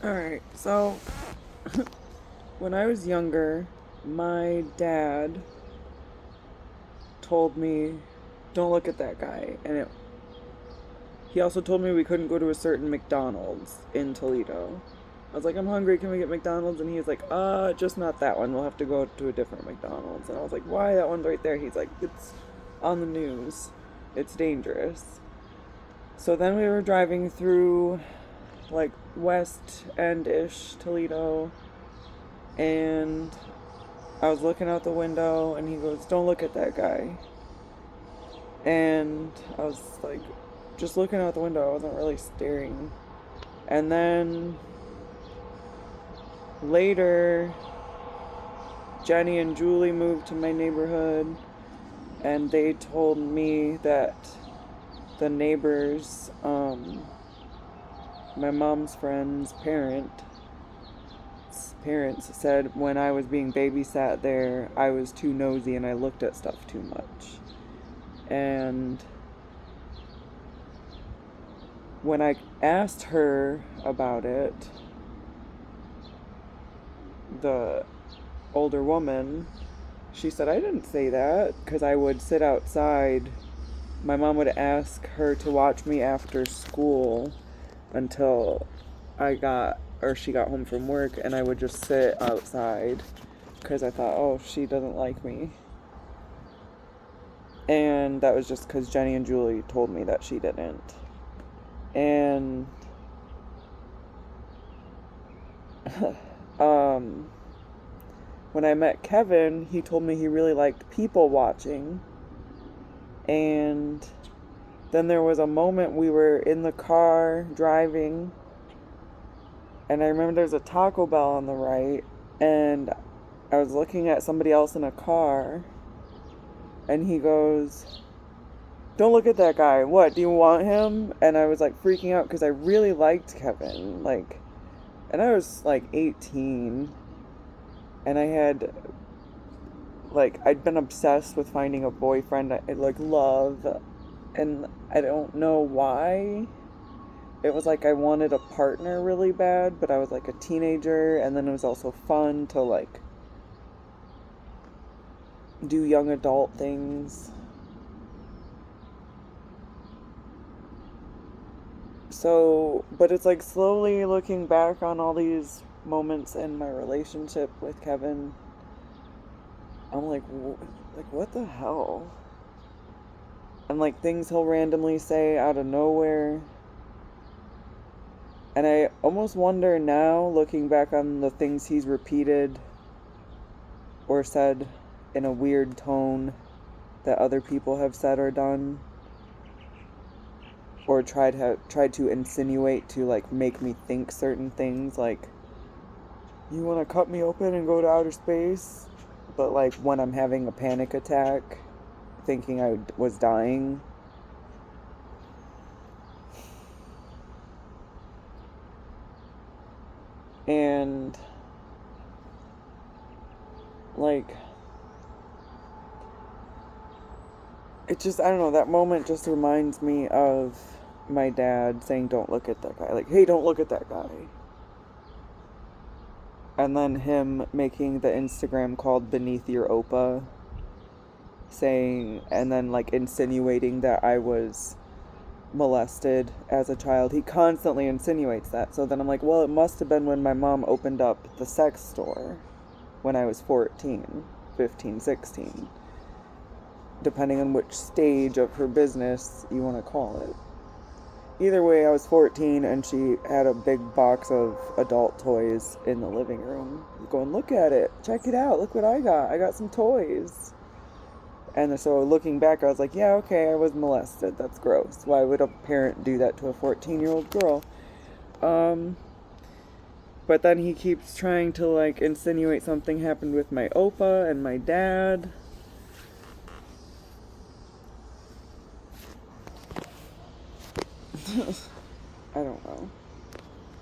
Alright, so when I was younger, my dad told me, don't look at that guy. He also told me we couldn't go to a certain McDonald's in Toledo. I was like, I'm hungry, can we get McDonald's? And he was like, just not that one. We'll have to go to a different McDonald's. And I was like, why? That one's right there. He's like, it's on the news. It's dangerous. So then we were driving through like West End-ish Toledo, and I was looking out the window and he goes, don't look at that guy. And I was like just looking out the window. I wasn't really staring. And then later, Jenny and Julie moved to my neighborhood, and they told me that the neighbors, my mom's friend's parents said when I was being babysat there, I was too nosy and I looked at stuff too much. And when I asked her about it, the older woman, she said, I didn't say that, because I would sit outside. My mom would ask her to watch me after school until she got home from work, and I would just sit outside because I thought, oh, she doesn't like me. And that was just because Jenny and Julie told me that she didn't. And when I met Kevin, he told me he really liked people watching. And then there was a moment we were in the car driving, and I remember there's a Taco Bell on the right, and I was looking at somebody else in a car, and he goes, don't look at that guy. What, do you want him? And I was like freaking out because I really liked Kevin. And I was like 18, and I'd been obsessed with finding a boyfriend I love, and I don't know why. It was like I wanted a partner really bad, but I was like a teenager, and then it was also fun to do young adult things. So, but it's like slowly looking back on all these moments in my relationship with Kevin, I'm like, what the hell? And things he'll randomly say out of nowhere. And I almost wonder now, looking back on the things he's repeated or said in a weird tone that other people have said or done, or tried to insinuate to make me think certain things, you want to cut me open and go to outer space, but when I'm having a panic attack thinking I was dying. And it just, I don't know, that moment just reminds me of my dad saying, don't look at that guy. Hey, don't look at that guy. And then him making the Instagram called Beneath Your Opa, saying, and then insinuating that I was molested as a child. He constantly insinuates that. So then I'm like, well, it must have been when my mom opened up the sex store when I was 14, 15, 16. Depending on which stage of her business you want to call it. Either way, I was 14, and she had a big box of adult toys in the living room. Going, look at it, check it out, look what I got. I got some toys. And so looking back, I was like, yeah, okay, I was molested. That's gross. Why would a parent do that to a 14-year-old girl? But then he keeps trying to insinuate something happened with my Opa and my dad.